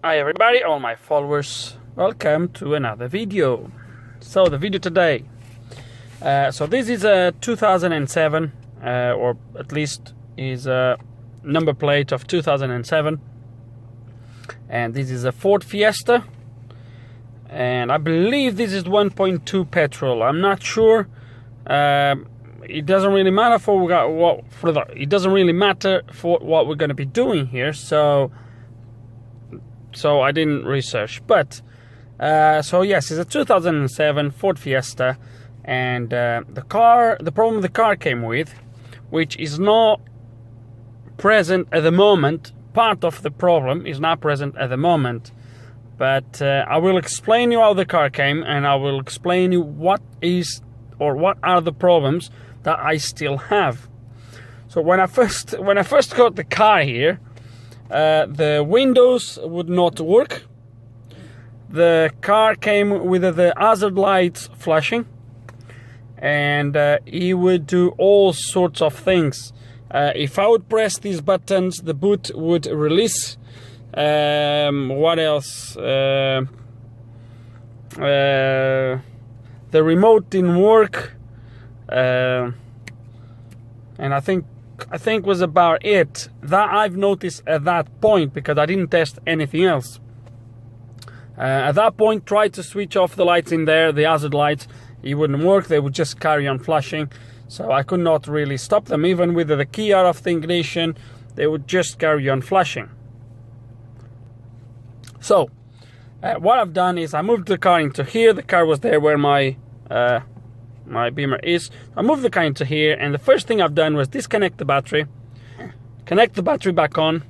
Hi everybody, all my followers, welcome to another video. So the video today, so this is a 2007, or at least is a number plate of 2007, and this is a Ford Fiesta, and I believe this is 1.2 petrol. I'm not sure. It doesn't really matter for what we're going to be doing here, so I didn't research. But so yes, it's a 2007 Ford Fiesta, and the problem the car came with, which is not present at the moment. Part of the problem is not present at the moment, but I will explain you how the car came, and I will explain you what are the problems that I still have. So when I first got the car here, the windows would not work. The car came with the hazard lights flashing, and it would do all sorts of things. If I would press these buttons, the boot would release. What else? The remote didn't work, and I think was about it that I've noticed at that point, because I didn't test anything else. At that point, tried to switch off the lights in there, the hazard lights, it wouldn't work. They would just carry on flashing, so I could not really stop them. Even with the key out of the ignition, they would just carry on flashing. So what I've done is I moved the car into here. The car was there where my Beamer is. I moved the car into here, and the first thing I've done was disconnect the battery, connect the battery back on,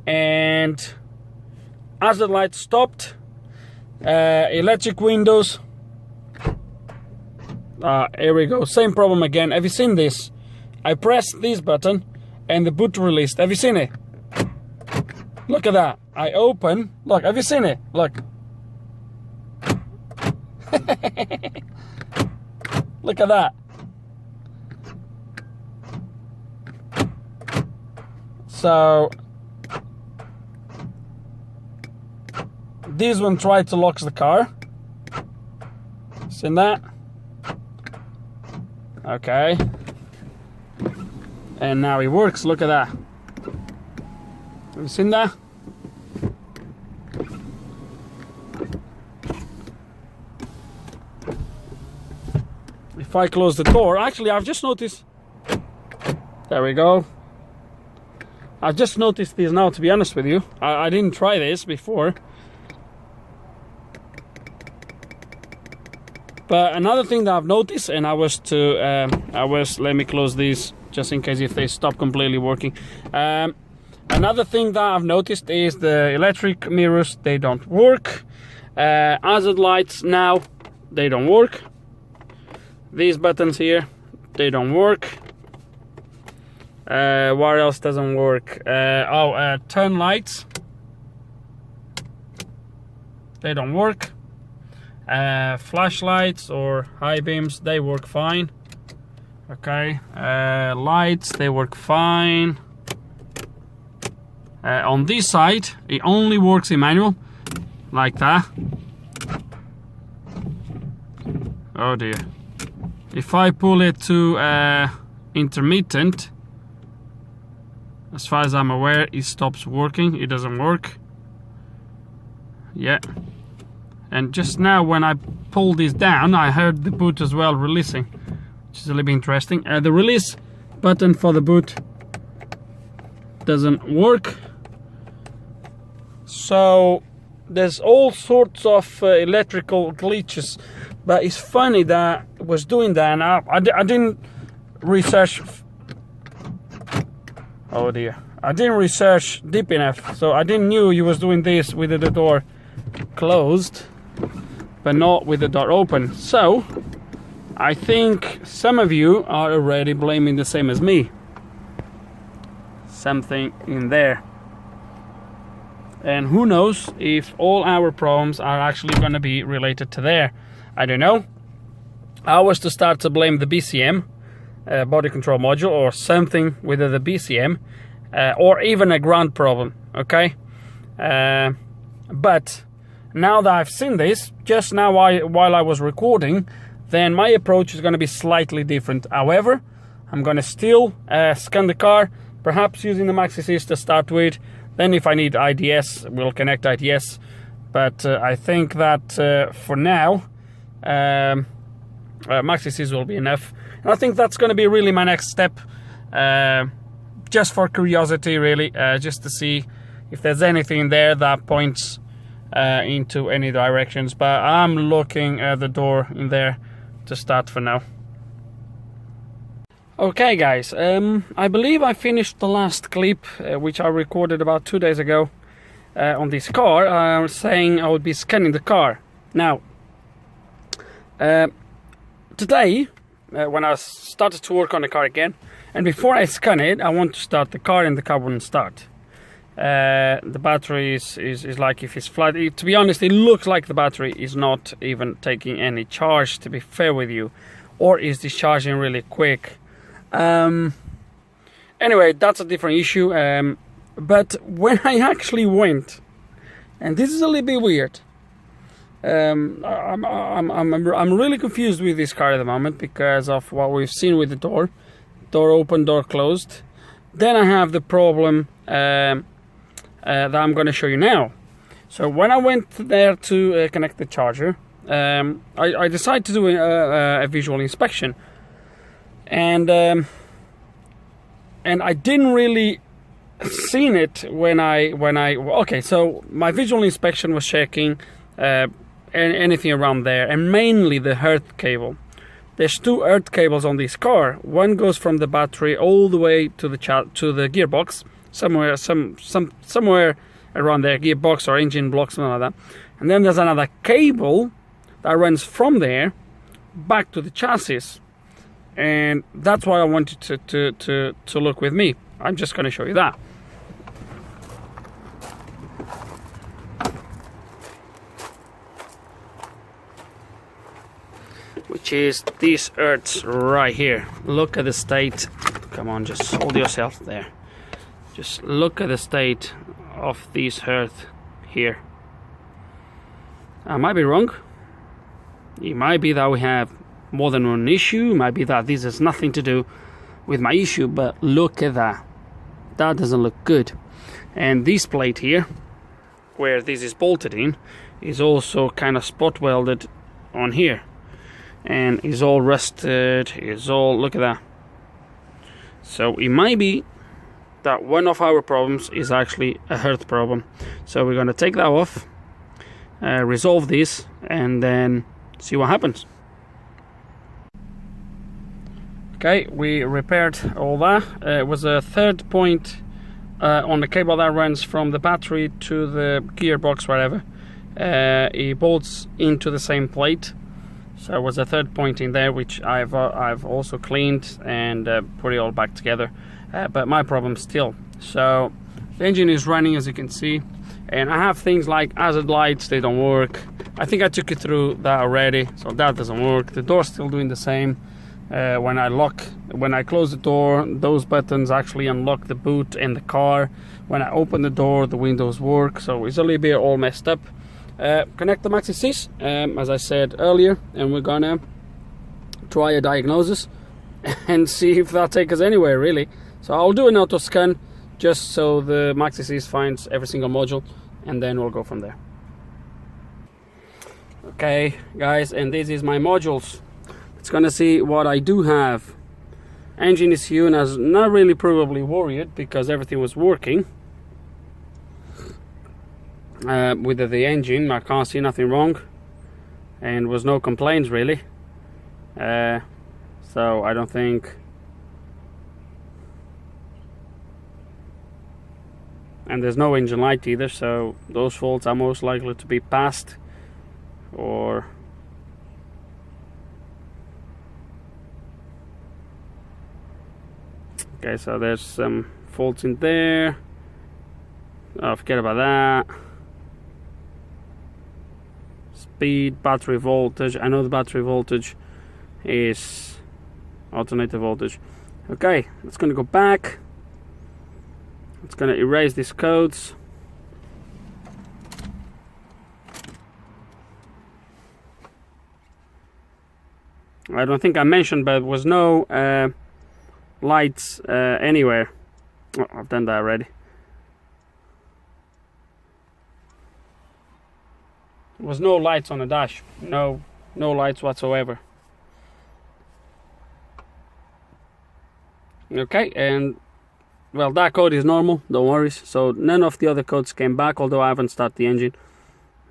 and hazard light stopped. Electric windows, here we go, same problem again. Have you seen this? I pressed this button and the boot released. Have you seen it? Look at that. I open, look, have you seen it? Look. Look at that. So this one tried to lock the car. Seen that? Okay. And now it works. Look at that. Have you seen that? If I close the door, actually I've just noticed, there we go. I've just noticed this now, to be honest with you. I didn't try this before. But another thing that I've noticed, and let me close these just in case if they stop completely working. Another thing that I've noticed is the electric mirrors, they don't work. Hazard lights now, they don't work. These buttons here, they don't work. What else doesn't work? Turn lights, they don't work. Flashlights or high beams, they work fine. Okay, lights, they work fine. On this side, it only works in manual, like that. Oh dear. If I pull it to intermittent, as far as I'm aware, it stops working. It doesn't work. Yeah. And just now when I pulled this down, I heard the boot as well releasing, which is a little bit interesting. The release button for the boot doesn't work. So there's all sorts of electrical glitches. But it's funny that I was doing that, and I didn't research. Oh dear. I didn't research deep enough, so I didn't knew you was doing this with the door closed, but not with the door open. So I think some of you are already blaming the same as me. Something in there. And who knows if all our problems are actually going to be related to there. I don't know. I was to start to blame the BCM, body control module, or something with the BCM, or even a ground problem, okay? But now that I've seen this, just now while I was recording, then my approach is going to be slightly different. However, I'm going to still scan the car, perhaps using the MaxiSys to start with. Then if I need IDS, we'll connect IDS. But I think that for now, MaxiSys will be enough. And I think that's going to be really my next step, just for curiosity, really, just to see if there's anything in there that points into any directions. But I'm looking at the door in there to start for now. Okay guys, I believe I finished the last clip, which I recorded about 2 days ago on this car, saying I would be scanning the car. Now, today, when I started to work on the car again, and before I scan it, I want to start the car and the car wouldn't start. The battery is like if it's flat. To be honest, it looks like the battery is not even taking any charge, to be fair with you, or is discharging really quick. Anyway, that's a different issue. But when I actually went, and this is a little bit weird, I'm really confused with this car at the moment because of what we've seen with the door open, door closed. Then I have the problem that I'm going to show you now. So when I went there to connect the charger, I decided to do a visual inspection, and I didn't really seen it when I okay. So my visual inspection was checking anything around there, and mainly the earth cable. There's 2 earth cables on this car. One goes from the battery all the way to the gearbox, somewhere around there, gearbox or engine block, something like that. And then there's another cable that runs from there back to the chassis, and that's why I wanted to look with me. I'm just going to show you that. Which is these earths right here. Look at the state. Come on, just hold yourself there. Just look at the state of these earth here. I might be wrong. It might be that we have more than one issue. It might be that this has nothing to do with my issue, but look at that. That doesn't look good. And this plate here, where this is bolted in, is also kind of spot welded on here, and is all rusted. Is all, look at that. So it might be that one of our problems is actually a earth problem. So we're going to take that off, resolve this, and then see what happens. Okay, we repaired all that. It was a 3rd point on the cable that runs from the battery to the gearbox, whatever. It bolts into the same plate. So it was a 3rd point in there, which I've also cleaned and put it all back together. But my problem still. So the engine is running, as you can see, and I have things like hazard lights. They don't work. I think I took you through that already. So that doesn't work. The door's still doing the same. When I close the door, those buttons actually unlock the boot and the car. When I open the door, the windows work. So it's a little bit all messed up. Connect the MaxiSys, as I said earlier, and we're gonna try a diagnosis and see if that takes us anywhere, really. So I'll do an auto scan just so the MaxiSys finds every single module, and then we'll go from there. Okay guys, and this is my modules. It's gonna see what I do have. Engine ECU, and I was not really probably worried because everything was working. With the engine, I can't see nothing wrong, and was no complaints really. So I don't think, and there's no engine light either, so those faults are most likely to be past, or okay, so there's some faults in there. Oh, forget about that. Speed, battery voltage. I know the battery voltage is alternator voltage. Okay, it's going to go back. It's going to erase these codes. I don't think I mentioned, but there was no lights anywhere. Oh, I've done that already. There was no lights on the dash. No lights whatsoever. Okay, and well, that code is normal, don't worry. So none of the other codes came back, although I haven't started the engine,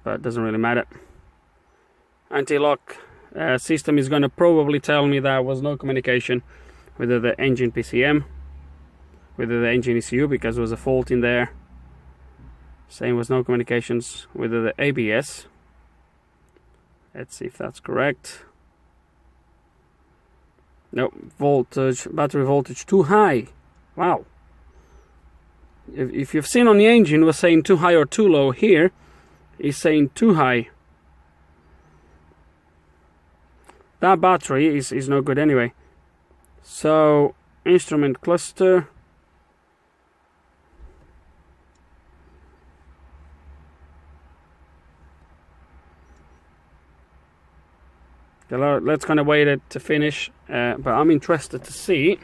but it doesn't really matter. Anti-lock system is going to probably tell me there was no communication with the engine PCM, with the engine ECU, because there was a fault in there. Same was no communications with the ABS. Let's see if that's correct. No, voltage, battery voltage too high. Wow. If you've seen on the engine, it was saying too high or too low. Here, it's saying too high. That battery is no good anyway. So, instrument cluster. Let's kind of wait it to finish, but I'm interested to see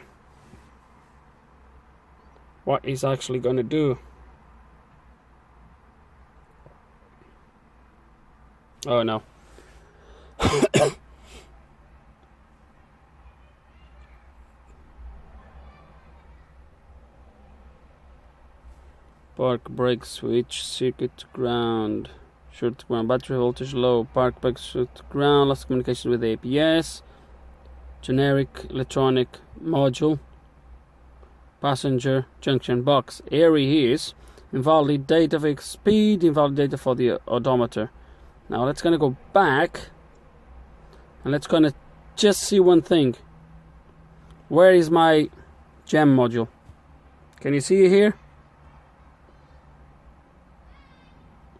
what he's actually going to do. Oh no. Park brake switch, circuit to ground. Short to ground, battery voltage low, park brake short to ground, lost communication with ABS, generic electronic module, passenger junction box, ARI is invalid data for speed, invalid data for the odometer. Now let's gonna go back and let's gonna just see one thing. Where is my gem module? Can you see it here?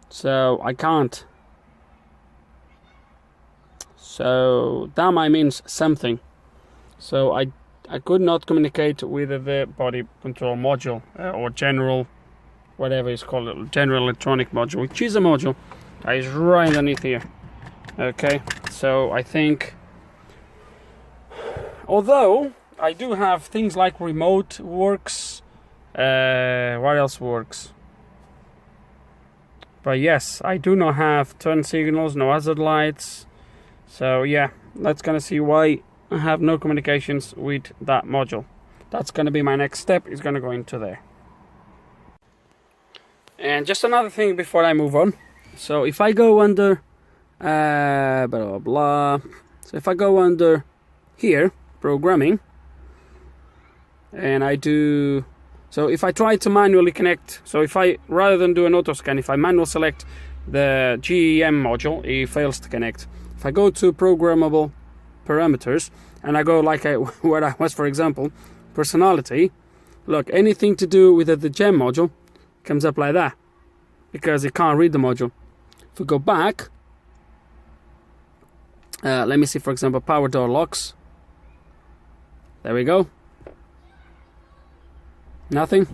So I can't. So that might means something. So I could not communicate with the body control module or general, whatever it's called, general electronic module, which is a module that is right underneath here. Okay, so I think, although I do have things like remote works, what else works? But yes, I do not have turn signals, no hazard lights. So yeah, that's gonna see why I have no communications with that module. That's gonna be my next step, is gonna go into there. And just another thing before I move on. So if I go under blah blah blah. So if I go under here, programming, and I do, so if I try to manually connect, so if I, rather than do an auto scan, if I manually select the GEM module, it fails to connect. If I go to programmable parameters, and I go like where I was, for example, personality, look, anything to do with the GEM module comes up like that, because it can't read the module. If we go back, let me see, for example, power door locks. There we go. Nothing.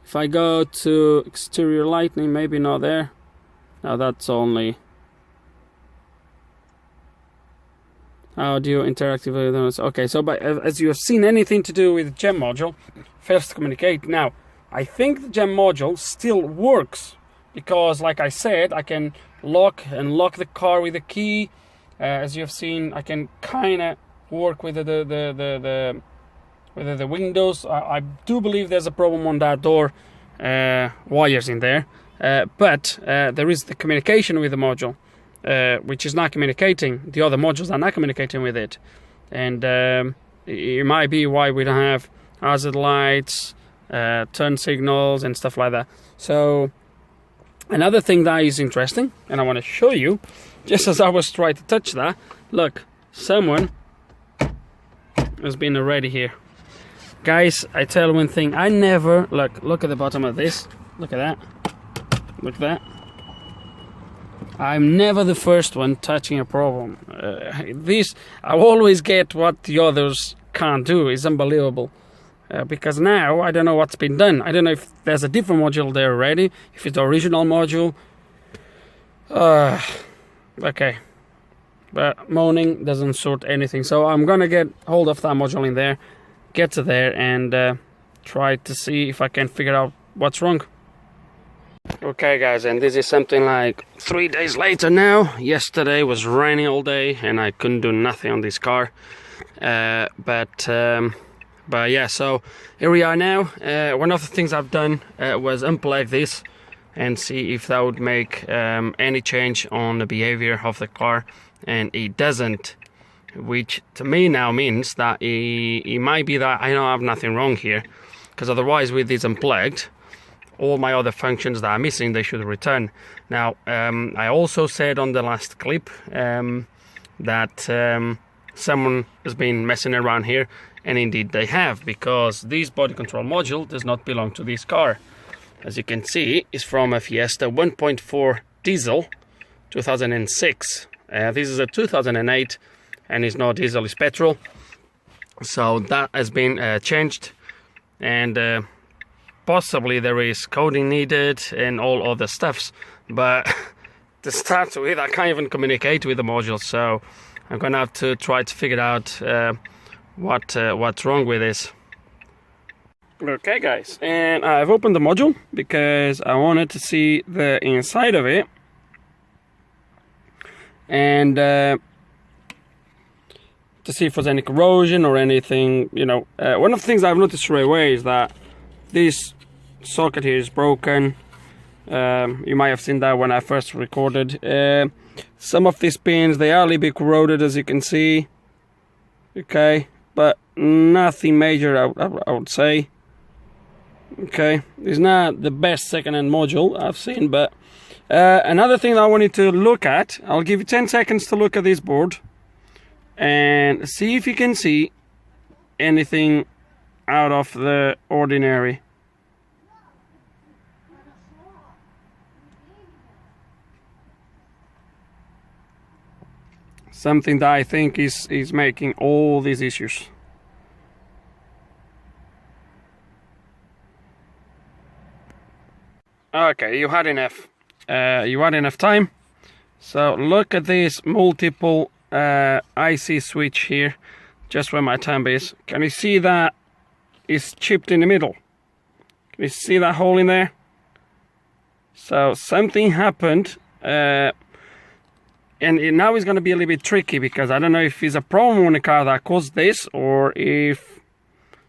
If I go to exterior lighting, maybe not there. Now that's only audio interactive. Okay, so but as you have seen, anything to do with GEM module fails to communicate. Now I think the GEM module still works, because like I said, I can lock and unlock the car with a key. As you have seen, I can kind of work with the windows. I do believe there's a problem on that door, wires in there, but there is the communication with the module, which is not communicating. The other modules are not communicating with it, and it might be why we don't have hazard lights, turn signals and stuff like that. So another thing that is interesting, and I want to show you, just as I was trying to touch that, look, someone has been already here. Guys, I tell one thing, I never, look at the bottom of this, look at that, look at that. I'm never the first one touching a problem. I always get what the others can't do. It's unbelievable. Because now, I don't know what's been done. I don't know if there's a different module there already, if it's the original module. Okay, but moaning doesn't sort anything, so I'm gonna get hold of that module in there, get to there, and try to see if I can figure out what's wrong. Okay guys, and this is something like 3 days later now. Yesterday was raining all day and I couldn't do nothing on this car, but yeah, so here we are now. One of the things I've done was unplug this and see if that would make any change on the behavior of the car, and it doesn't, which to me now means that it might be that I don't have nothing wrong here, because otherwise with this unplugged, all my other functions that are missing, they should return. Now, I also said on the last clip that someone has been messing around here, and indeed they have, because this body control module does not belong to this car. As you can see, it's from a Fiesta 1.4 diesel 2006. This is a 2008 and it's not diesel, it's petrol. So that has been changed, and possibly there is coding needed and all other stuffs, but to start with, I can't even communicate with the module, so I'm gonna have to try to figure out what's wrong with this. Okay guys, and I've opened the module because I wanted to see the inside of it, and to see if there's any corrosion or anything, you know. One of the things I've noticed straight away is that this socket here is broken. You might have seen that when I first recorded. Some of these pins, they are a little bit corroded, as you can see. Okay, but nothing major, I would say. Okay, it's not the best second-hand module I've seen, but another thing that I wanted to look at, I'll give you 10 seconds to look at this board and see if you can see anything out of the ordinary. Something that I think is making all these issues. Okay, you had enough. You had enough time. So look at this multiple IC switch here, just where my thumb is. Can you see that it's chipped in the middle? Can you see that hole in there? So something happened, and now it's going to be a little bit tricky, because I don't know if it's a problem on the car that caused this, or if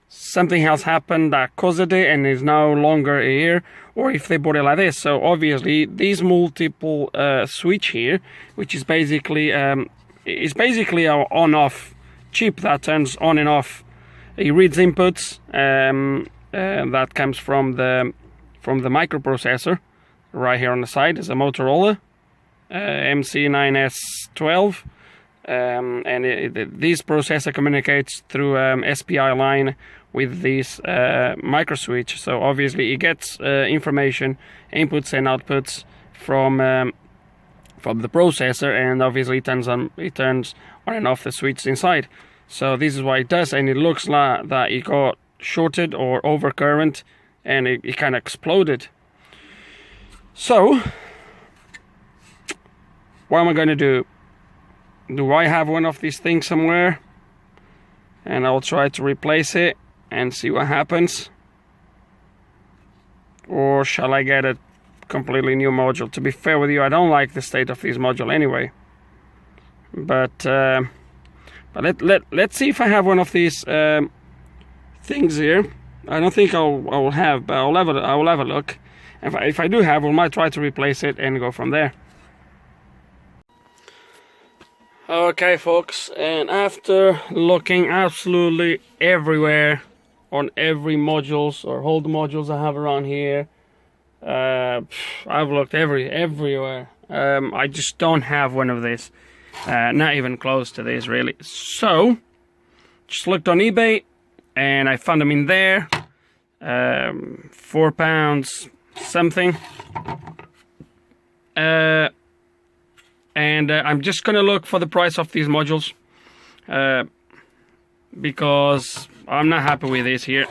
something else happened that caused it and is no longer here, or if they bought it like this. So obviously this multiple switch here, which is basically an on-off chip that turns on and off. It reads inputs that comes from the microprocessor. Right here on the side is a Motorola MC9S12, and this processor communicates through SPI line with this micro switch. So obviously it gets information, inputs and outputs from the processor, and obviously it turns on and off the switch inside. So this is what it does, and it looks like that it got shorted or overcurrent, and it kind of exploded. So what am I going to do? Do I have one of these things somewhere? And I'll try to replace it and see what happens. Or shall I get a completely new module? To be fair with you, I don't like the state of this module anyway. But let's see if I have one of these things here. I don't think I'll have, but I'll have a look. If I do have, we might try to replace it and go from there. Okay folks, and after looking absolutely everywhere on every modules or all the modules I have around here, I've looked everywhere. I just don't have one of these, not even close to this really. So just looked on eBay and I found them in there, £4 something. And I'm just gonna look for the price of these modules, because I'm not happy with this here.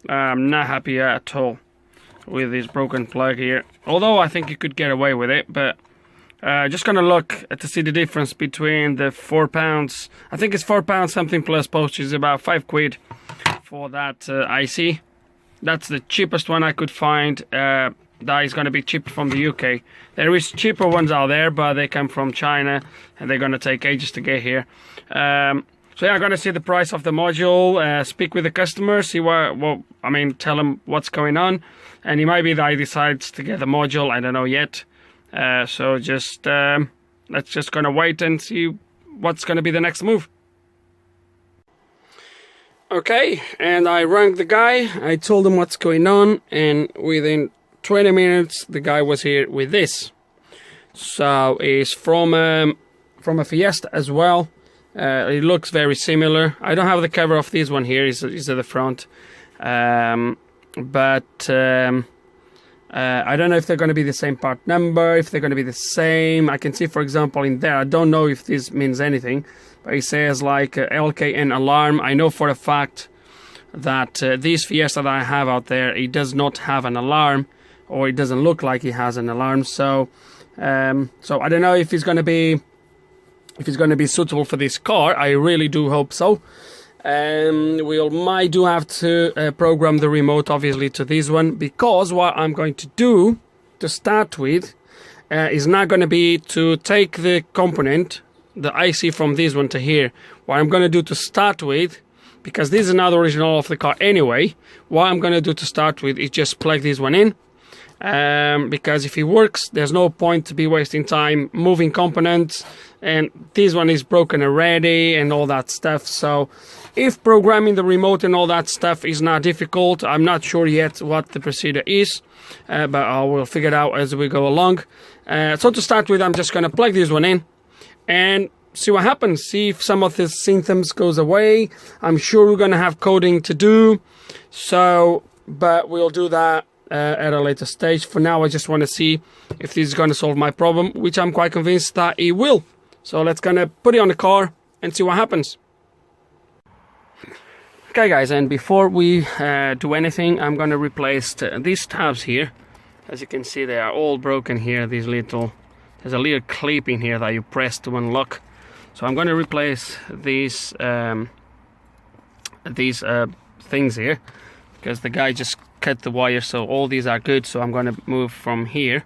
I'm not happy at all with this broken plug here. Although I think you could get away with it, but Just gonna look to see the difference between the £4. I think it's £4 something plus postage, about £5 for that IC. That's the cheapest one I could find. That is gonna be cheaper from the UK. There is cheaper ones out there, but they come from China and they're gonna take ages to get here. So yeah, I'm gonna see the price of the module, speak with the customer, see tell him what's going on, and it might be that he decides to get the module. I don't know yet. So just let's just gonna wait and see what's gonna be the next move. Okay, and I rang the guy. I told him what's going on, and within 20 minutes the guy was here with this. So it's from a Fiesta as well. It looks very similar. I don't have the cover of this one here. It's at the front, but I don't know if they're going to be the same part number, if they're going to be the same. I can see, for example, in there, I don't know if this means anything, but it says like LKN alarm. I know for a fact that this Fiesta that I have out there, it does not have an alarm, or it doesn't look like it has an alarm. So so I don't know if it's going to be suitable for this car. I really do hope so. We might do have to program the remote, obviously, to this one, because what I'm going to do to start with is not going to be to take the component, the IC from this one to here. What I'm going to do to start with, because this is not the original of the car anyway, what I'm going to do to start with is just plug this one in. Because if it works, there's no point to be wasting time moving components, and this one is broken already and all that stuff. So if programming the remote and all that stuff is not difficult, I'm not sure yet what the procedure is, but I will figure it out as we go along. So to start with, I'm just going to plug this one in and see what happens, see if some of the symptoms goes away. I'm sure we're going to have coding to do, so but we'll do that at a later stage. For now, I just want to see if this is going to solve my problem, which I'm quite convinced that it will. So let's gonna put it on the car and see what happens. Okay guys, and before we do anything, I'm gonna replace these tabs here. As you can see, they are all broken here. There's a little clip in here that you press to unlock. So I'm gonna replace these things here, because the guy just cut the wire, so all these are good. So I'm going to move from here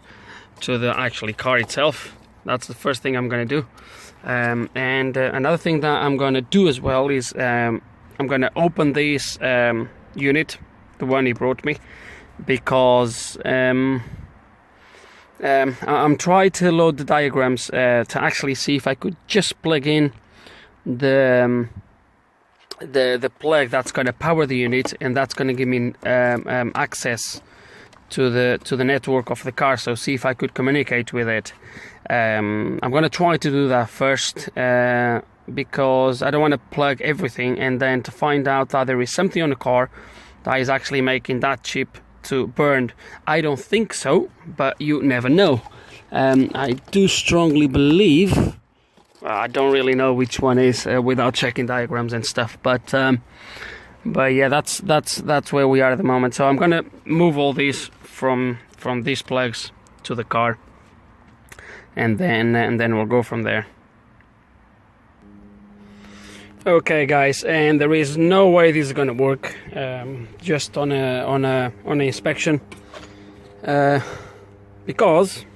to the actually car itself. That's the first thing I'm going to do. And another thing that I'm going to do as well is I'm going to open this unit, the one he brought me, because I'm trying to load the diagrams to actually see if I could just plug in the plug that's going to power the unit, and that's going to give me access to the network of the car. So see if I could communicate with it. I'm going to try to do that first, because I don't want to plug everything and then to find out that there is something on the car that is actually making that chip to burn. I don't think so, but you never know. I do strongly believe, I don't really know which one is without checking diagrams and stuff, but yeah, that's where we are at the moment. So I'm gonna move all these from these plugs to the car, and then we'll go from there. Okay guys, and there is no way this is gonna work just on an inspection, because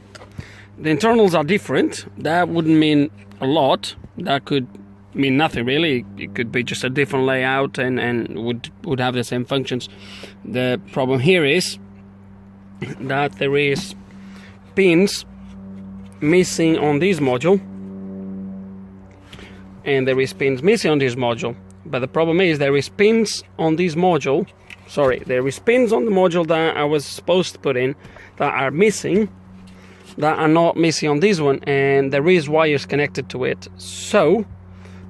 the internals are different. That wouldn't mean a lot. That could mean nothing really. It could be just a different layout and would have the same functions. The problem here is that there is pins missing on this module, and there is pins missing on this module. But the problem is there is pins on this module, there is pins on the module that I was supposed to put in that are missing, that are not missing on this one, and there is wires connected to it. So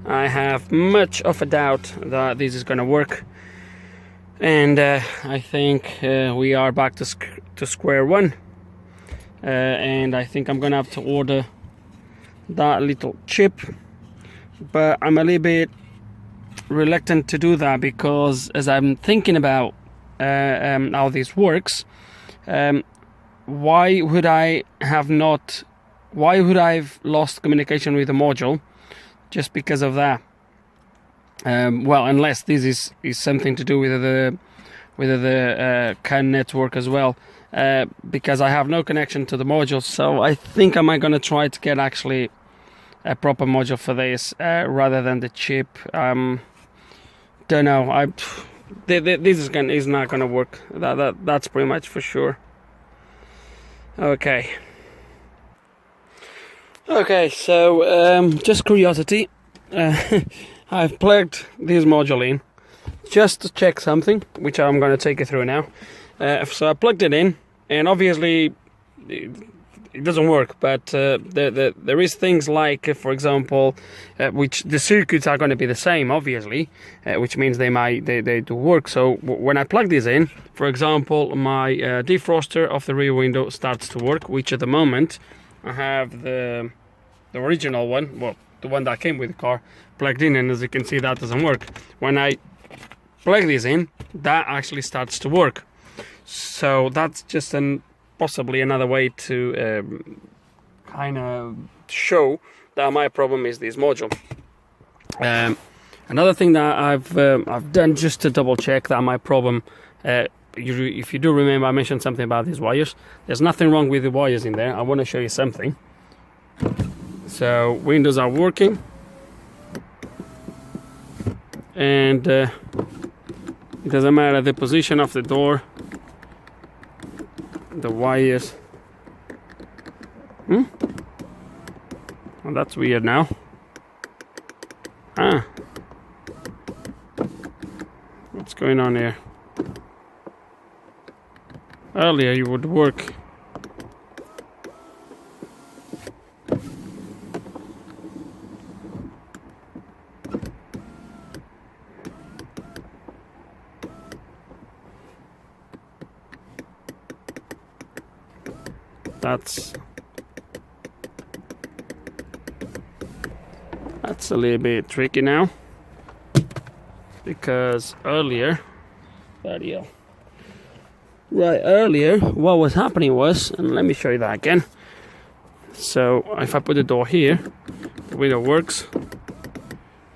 I have much of a doubt that this is going to work, and I think we are back to square one, and I think I'm gonna have to order that little chip. But I'm a little bit reluctant to do that, because as I'm thinking about how this works, why would I have not why would I have lost communication with the module just because of that? Well, unless this is something to do with the CAN network as well, because I have no connection to the module. So I think I'm going to try to get actually a proper module for this rather than the chip. Don't know. This is not going to work. That's pretty much for sure. Okay. Okay, so just curiosity, I've plugged this module in just to check something, which I'm going to take you through now. So I plugged it in, and obviously it doesn't work, but there is things like, for example, which the circuits are going to be the same, obviously, which means they do work. So when I plug this in, for example, my defroster of the rear window starts to work, which at the moment I have the original one, well, the one that came with the car, plugged in, and as you can see, that doesn't work. When I plug this in, that actually starts to work. So that's just possibly another way to kind of show that my problem is this module. Another thing that I've done just to double check that my problem, if you do remember, I mentioned something about these wires. There's nothing wrong with the wires in there. I want to show you something. So windows are working, and it doesn't matter the position of the door, the wires. Well, that's weird now. What's going on here? Earlier you would work. That's a little bit tricky now, because earlier, earlier what was happening was, and let me show you that again. So if I put the door here, the window works.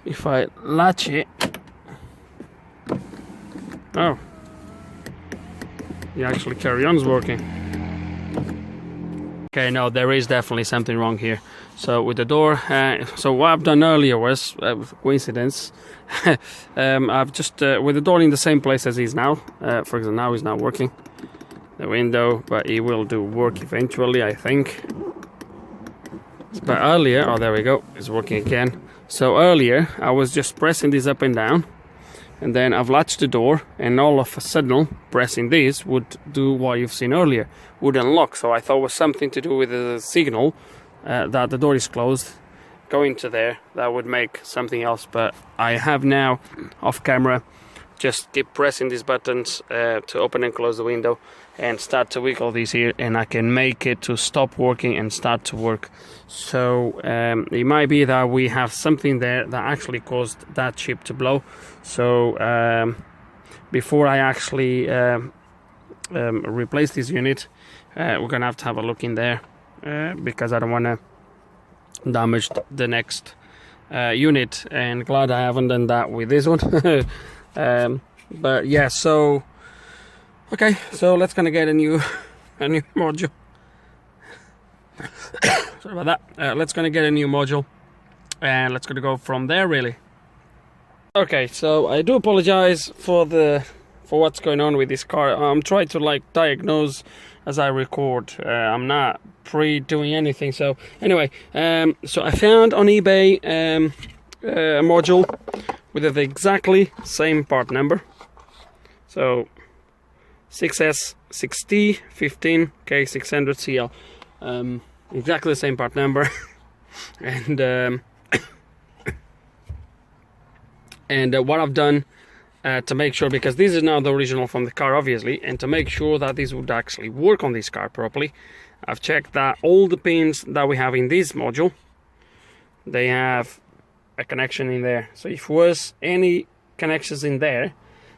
If I latch it, oh, it actually carry on working. Okay, no, there is definitely something wrong here. So with the door, so what I've done earlier was, coincidence, I've just, with the door in the same place as is now, for example, now it's not working, the window, but it will do work eventually, I think. But earlier, oh, there we go, it's working again. So earlier, I was just pressing this up and down, and then I've latched the door, and all of a sudden pressing this would do what you've seen earlier, would unlock. So I thought it was something to do with the signal that the door is closed, going to there, that would make something else. But I have now, off camera, just keep pressing these buttons to open and close the window, and start to wiggle these here, and I can make it to stop working and start to work. So it might be that we have something there that actually caused that chip to blow. So before I actually replace this unit, we're gonna have a look in there, because I don't want to damage the next unit, and glad I haven't done that with this one. But yeah, so okay, so let's gonna get a new module. Sorry about that. Let's gonna get a new module, and let's gonna go from there, really. Okay, so I do apologize for what's going on with this car. I'm trying to diagnose as I record. I'm not doing anything. So anyway, so I found on eBay a module with the exactly same part number. So 6S6T 15K600CL, exactly the same part number, and what I've done to make sure, because this is now the original from the car, obviously, and to make sure that this would actually work on this car properly, I've checked that all the pins that we have in this module, they have a connection in there. So if there was any connections in there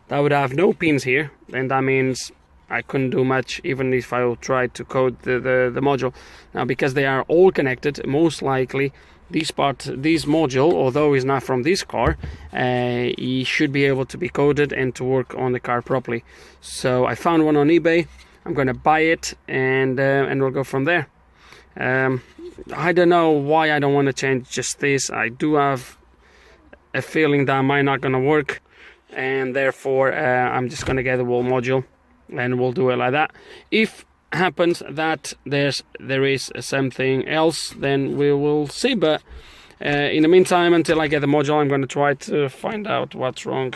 that would have no pins here, then that means I couldn't do much even if I would try to code the module. Now, because they are all connected, most likely this module, although is not from this car, it should be able to be coded and to work on the car properly. So I found one on eBay. I'm gonna buy it, and we'll go from there. I don't know why I don't want to change just this. I do have a feeling that might not gonna work, and therefore I'm just gonna get the whole module and we'll do it like that. If happens that there is something else, then we will see, but in the meantime, until I get the module, I'm going to try to find out what's wrong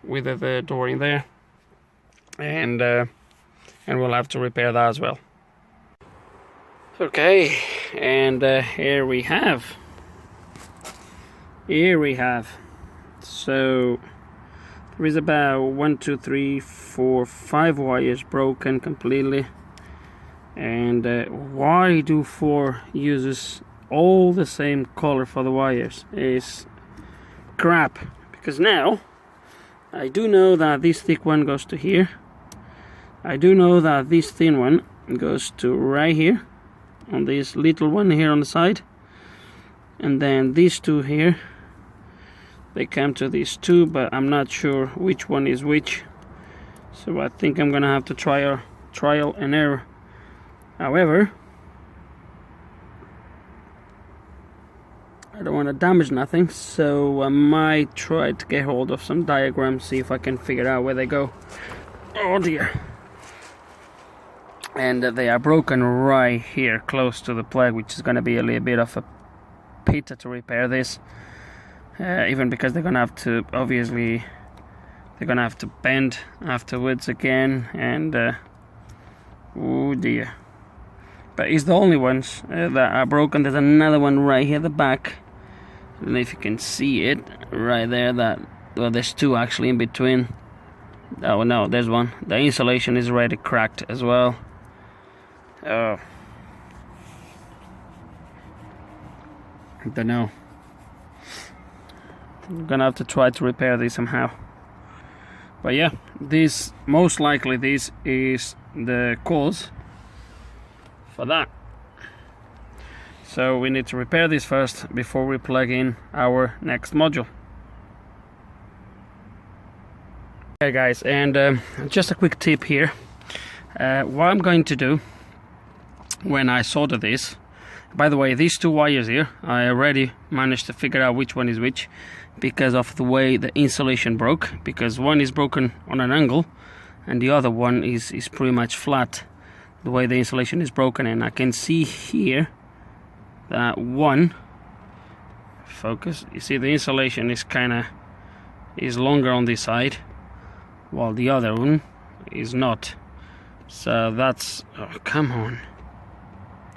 with the door in there, and we'll have to repair that as well. Okay, and here we have so there is about 1, 2, 3, 4, 5 wires broken completely. And why do 4 uses all the same color for the wires is crap, because now I do know that this thick one goes to here. I do know that this thin one goes to right here on this little one here on the side, and then these two here, they come to these two, but I'm not sure which one is which, so I think I'm gonna have to trial and error. However, I don't want to damage nothing, so I might try to get hold of some diagrams, see if I can figure out where they go. Oh dear. And they are broken right here, close to the plug, which is going to be a little bit of a pit to repair this. Even because they're going to have to, obviously, they're going to have to bend afterwards again, and oh dear. But it's the only ones that are broken. There's another one right here at the back. I don't know if you can see it right there. Well, there's 2 actually in between. Oh no, there's one. The insulation is already cracked as well. Oh, I don't know. I'm gonna have to try to repair this somehow. But yeah, this most likely this is the cause for that. So we need to repair this first before we plug in our next module. Okay guys, and just a quick tip here. What I'm going to do when I solder this, by the way, these 2 wires here, I already managed to figure out which one is which because of the way the insulation broke, because one is broken on an angle and the other one is pretty much flat, the way the insulation is broken. And I can see here that one, focus, you see the insulation is longer on this side while the other one is not. So that's, oh come on,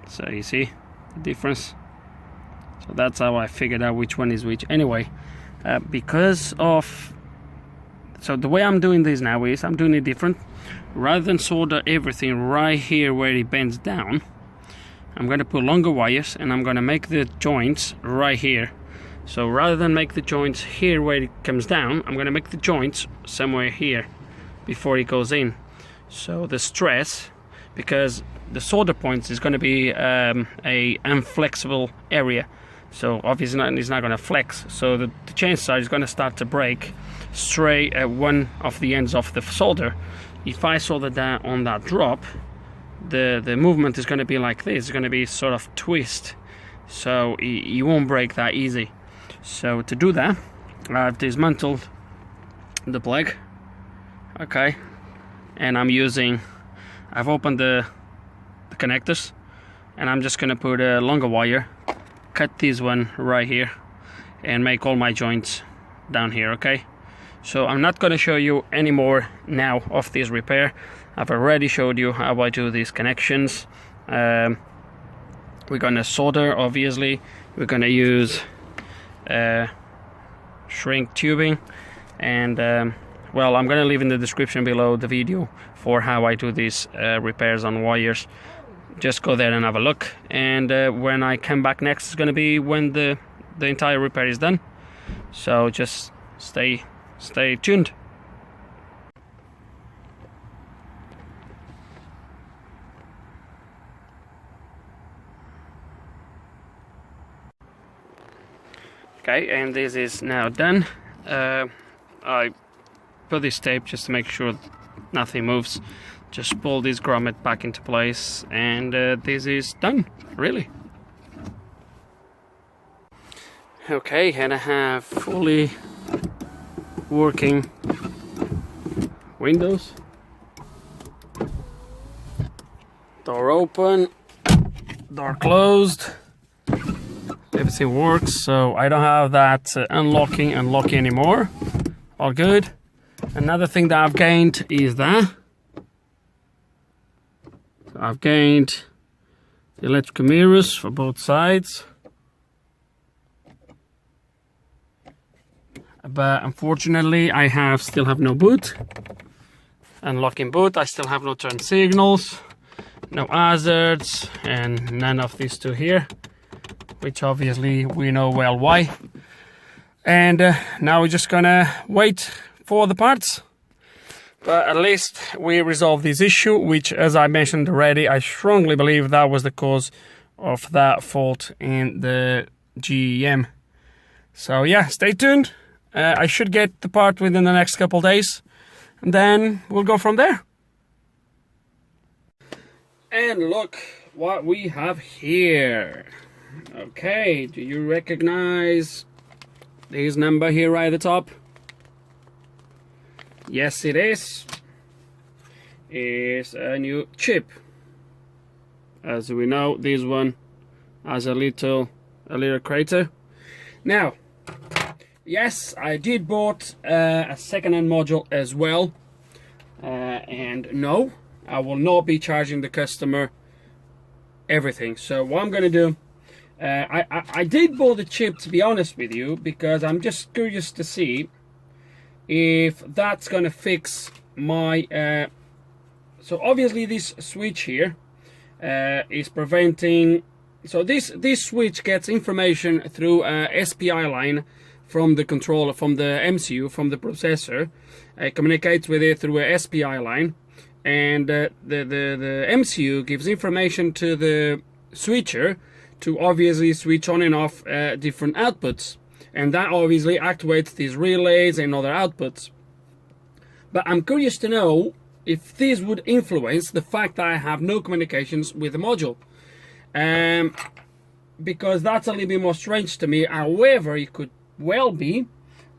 so you see the difference. So that's how I figured out which one is which. Anyway, because of, so the way I'm doing this now is I'm doing it different. Rather than solder everything right here where it bends down, I'm going to put longer wires and I'm going to make the joints right here. So rather than make the joints here where it comes down, I'm going to make the joints somewhere here before it goes in. So the stress, because the solder points is going to be a unflexible area, so obviously it's not going to flex, so the chainsaw is going to start to break straight at one of the ends of the solder. If I solder that on that drop, the movement is going to be like this. It's going to be sort of twist, so you won't break that easy. So to do that, I've dismantled the plug, okay, and I've opened the connectors, and I'm just gonna put a longer wire, cut this one right here, and make all my joints down here, okay? So I'm not gonna show you any more now of this repair. I've already showed you how I do these connections. We're gonna solder, obviously. We're gonna use shrink tubing, and well, I'm gonna leave in the description below the video for how I do these repairs on wires. Just go there and have a look, and when I come back next is gonna be when the entire repair is done. So just stay tuned. Okay, and this is now done. I put this tape just to make sure nothing moves. Just pull this grommet back into place, and this is done, really. Okay, and I have fully working windows. Door open, door closed. Everything works, so I don't have that unlocking and locking anymore. All good. Another thing that I've gained is that I've gained the electrical mirrors for both sides. But unfortunately, I still have no boot. Unlocking boot, I still have no turn signals, no hazards, and none of these two here, which obviously we know well why. And now we're just gonna wait for the parts. But at least we resolved this issue, which, as I mentioned already, I strongly believe that was the cause of that fault in the GEM. So yeah, stay tuned. I should get the part within the next couple days, and then we'll go from there. And look what we have here. Okay, do you recognize this number here right at the top? Yes, it is. It's a new chip. As we know, this one has a little crater. Now, yes, I did bought a second-hand module as well, and no, I will not be charging the customer everything. So what I'm gonna do, I did buy the chip, to be honest with you, because I'm just curious to see if that's gonna fix my so obviously this switch here is preventing, so this switch gets information through a SPI line from the controller, from the MCU, from the processor. It communicates with it through a SPI line, and the MCU gives information to the switcher to obviously switch on and off different outputs, and that obviously activates these relays and other outputs. But I'm curious to know if this would influence the fact that I have no communications with the module, because that's a little bit more strange to me. However, it could well be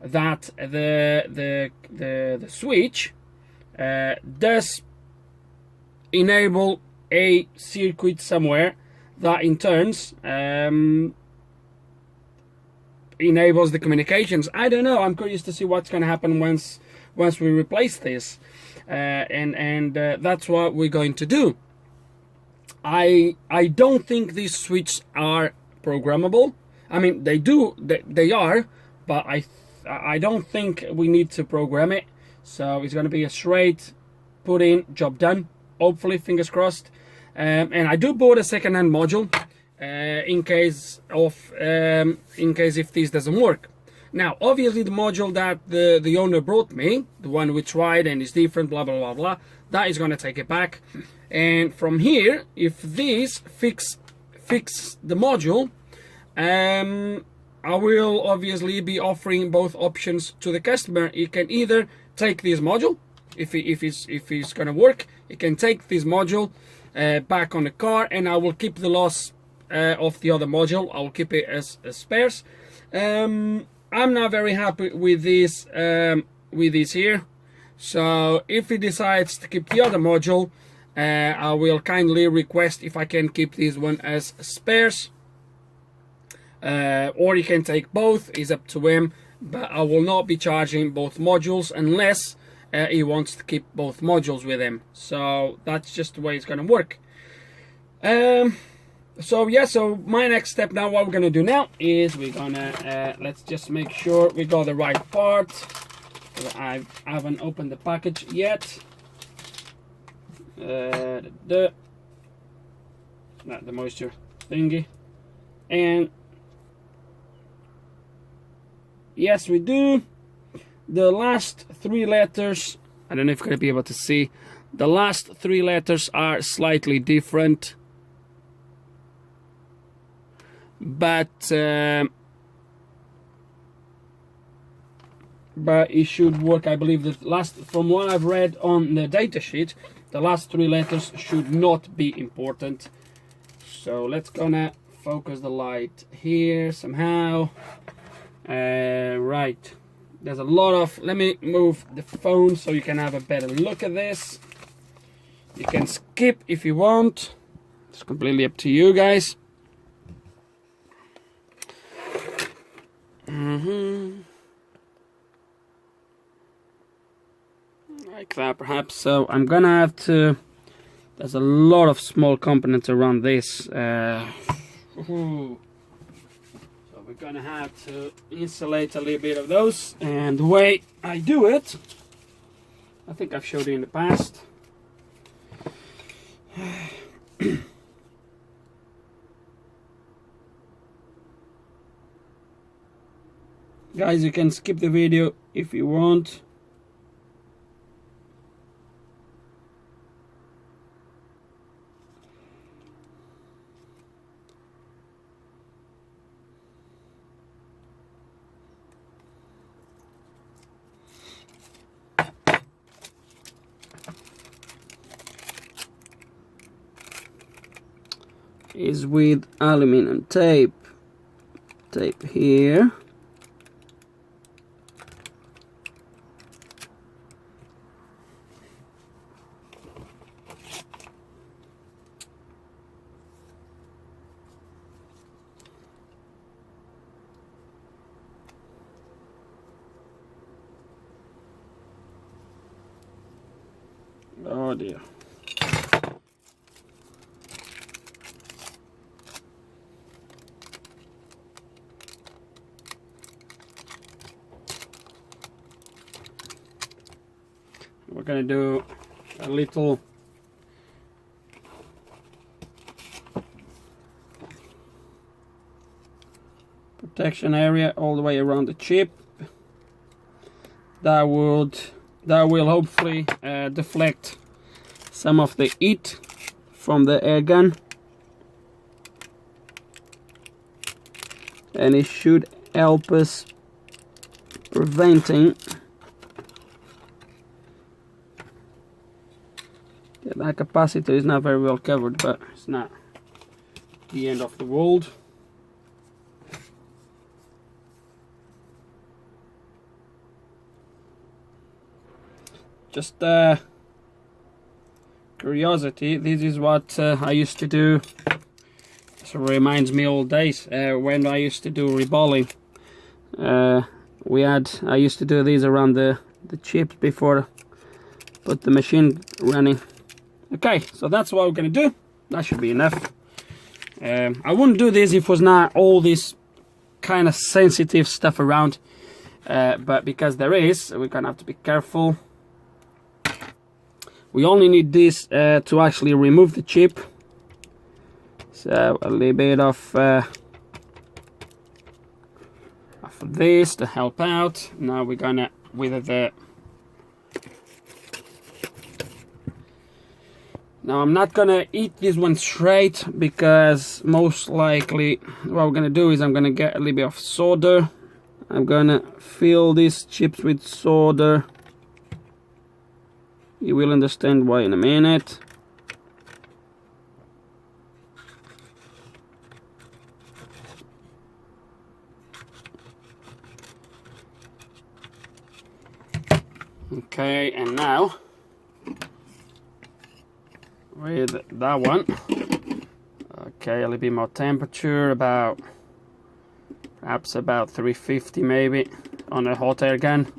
that the switch does enable a circuit somewhere that in turns enables the communications. I don't know. I'm curious to see what's going to happen once we replace this, and that's what we're going to do. I don't think these switches are programmable. I mean, they are, but I don't think we need to program it. So it's going to be a straight put in, job done. Hopefully, fingers crossed. And I do bought a second-hand module in case if this doesn't work. Now, obviously, the module that the owner brought me, the one we tried and is different, blah blah blah blah, that is going to take it back. And from here, if this fix the module, I will obviously be offering both options to the customer. He can either take this module, if it's gonna work, he can take this module back on the car, and I will keep the loss of the other module. I will keep it as spares. I'm not very happy with this here, so if he decides to keep the other module, I will kindly request if I can keep this one as spares. Or he can take both, it's up to him, but I will not be charging both modules unless he wants to keep both modules with him. So that's just the way it's gonna work. So yeah, so my next step now, what we're gonna do now is we're gonna let's just make sure we got the right part. I haven't opened the package yet. Not the moisture thingy. And yes, we do. The last three letters, I don't know if you're going to be able to see, the last three letters are slightly different, but but it should work. I believe that from what I've read on the datasheet, the last 3 letters should not be important. So let's gonna focus the light here somehow. Right, there's a lot of, let me move the phone so you can have a better look at this. You can skip if you want, it's completely up to you guys. Like that perhaps. So I'm gonna have to, there's a lot of small components around this, so we're gonna have to insulate a little bit of those, and the way I do it, I think I've showed you in the past. Guys, you can skip the video if you want. Is with aluminum tape here. Oh dear. We're gonna do a little protection area all the way around the chip. That will hopefully deflect some of the heat from the air gun, and it should help us preventing that capacitor is not very well covered, but it's not the end of the world. Just curiosity, this is what I used to do. So it reminds me old days when I used to do reballing. I used to do these around the chips before put the machine running. Okay, so that's what we're gonna do. That should be enough. I wouldn't do this if it was not all this kind of sensitive stuff around, but because there is, we're gonna have to be careful. We only need this to actually remove the chip. So a little bit of this to help out. Now we're gonna with the. Now I'm not gonna eat this one straight, because most likely what we're gonna do is I'm gonna get a little bit of solder. I'm gonna fill these chips with solder. You will understand why in a minute. Okay, and now with that one, okay, a little bit more temperature, perhaps about 350 maybe on a hot air gun.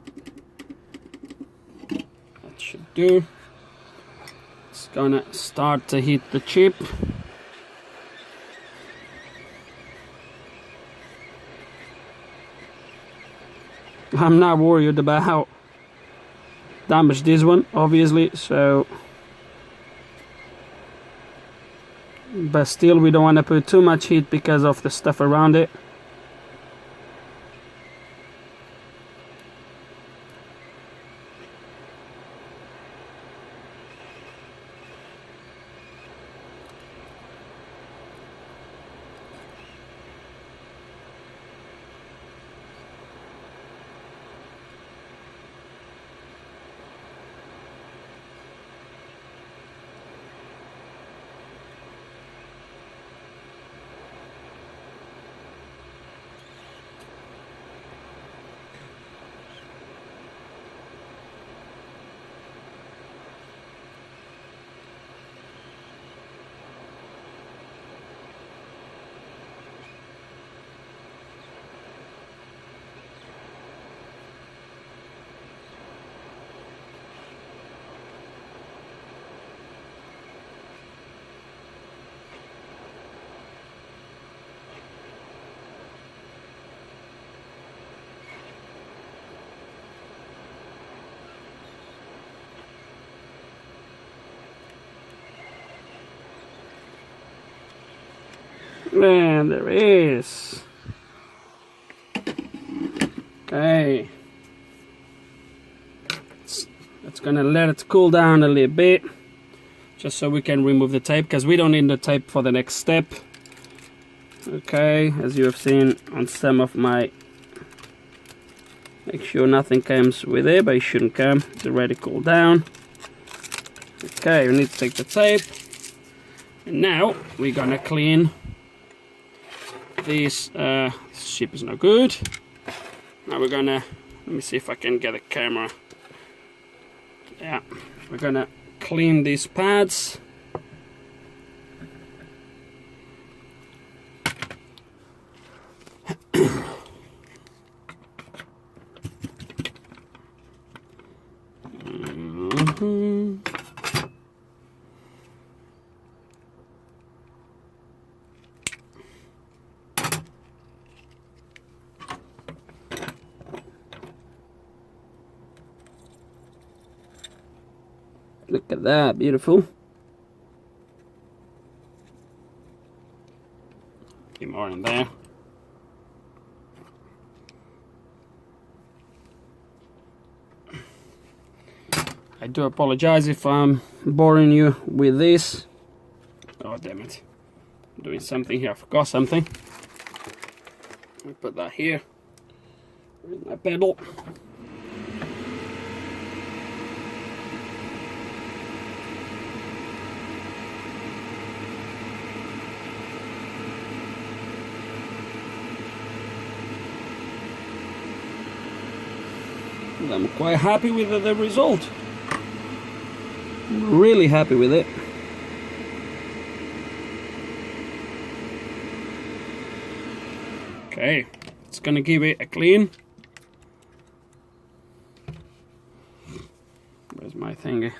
That should do. It's gonna start to heat the chip. I'm not worried about damage this one, obviously, so, but still we don't want to put too much heat because of the stuff around it. And there is. Okay. It's gonna let it cool down a little bit, just so we can remove the tape, because we don't need the tape for the next step. Okay, as you have seen on some of my, make sure nothing comes with it, but it shouldn't come. It's already cooled down. Okay, we need to take the tape, and now we're gonna clean this. This chip is no good. Now we're gonna, let me see if I can get a camera. Yeah, we're gonna clean these pads. Look at that, beautiful. A few more in there. I do apologize if I'm boring you with this. Oh, damn it. I'm doing something here. I forgot something. Let me put that here. Where's my pedal? I'm quite happy with the result. I'm really happy with it. Okay, it's gonna give it a clean. Where's my thingy?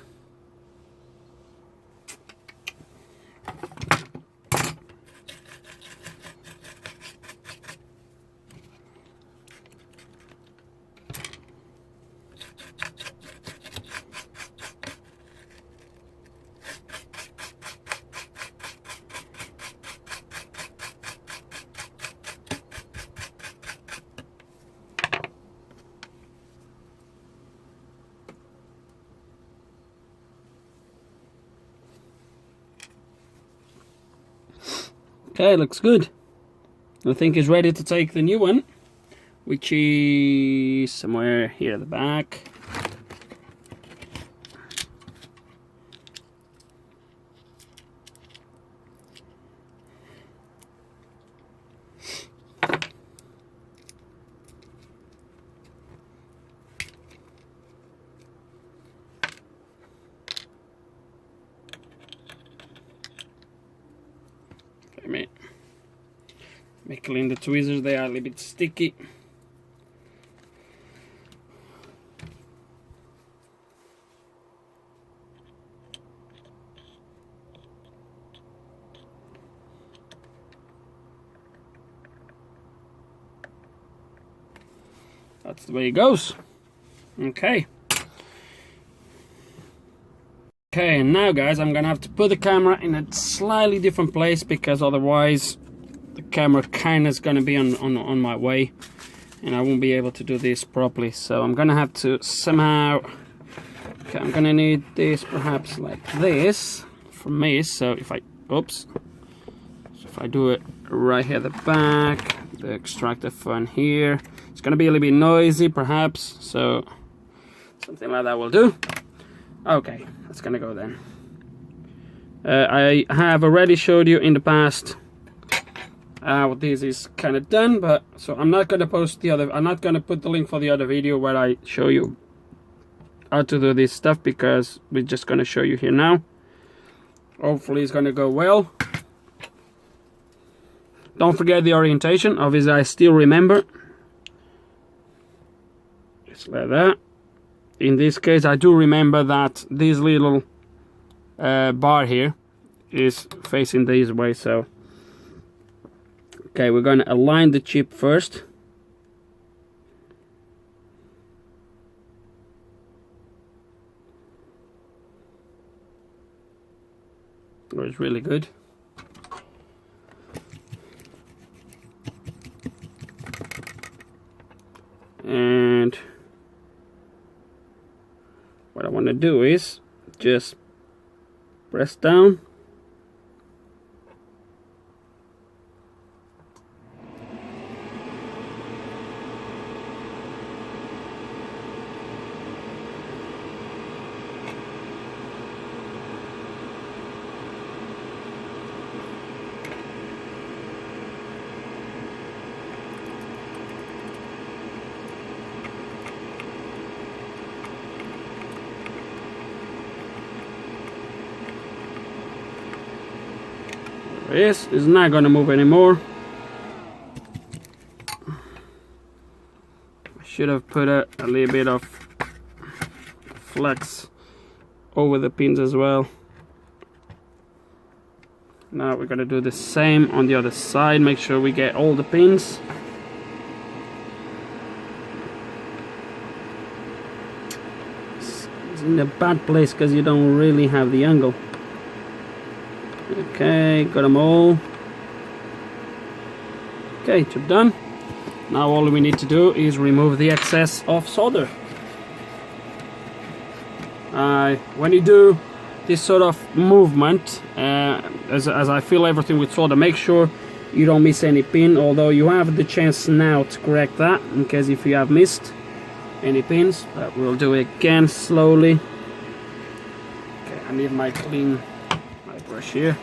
Okay, looks good. I think it's ready to take the new one, which is somewhere here at the back. May clean the tweezers, they are a little bit sticky. That's the way it goes. Okay. Okay, and now guys, I'm gonna have to put the camera in a slightly different place, because otherwise the camera kind of is gonna be on my way, and I won't be able to do this properly. So I'm gonna have to somehow, okay, I'm gonna need this perhaps like this for me. So if I, oops, so if I do it right here at the back, the extractor fan here, it's gonna be a little bit noisy perhaps, so something like that will do. Okay, that's gonna go then. I have already showed you in the past what this is kind of done, but so I'm not gonna post the other, I'm not gonna put the link for the other video where I show you how to do this stuff, because we're just gonna show you here now. Hopefully it's gonna go well. Don't forget the orientation, obviously I still remember. Just like that. In this case I do remember that this little bar here is facing this way, so okay, we're going to align the chip first. It's really good. gonna do is just press down. This is not going to move anymore. I should have put a little bit of flux over the pins as well. Now we're going to do the same on the other side. Make sure we get all the pins. It's in a bad place because you don't really have the angle. Okay, got them all. Okay, job done. Now all we need to do is remove the excess of solder. When you do this sort of movement, as I fill everything with solder, make sure you don't miss any pin, although you have the chance now to correct that in case if you have missed any pins. But we'll do it again slowly. Okay, I need my brush here.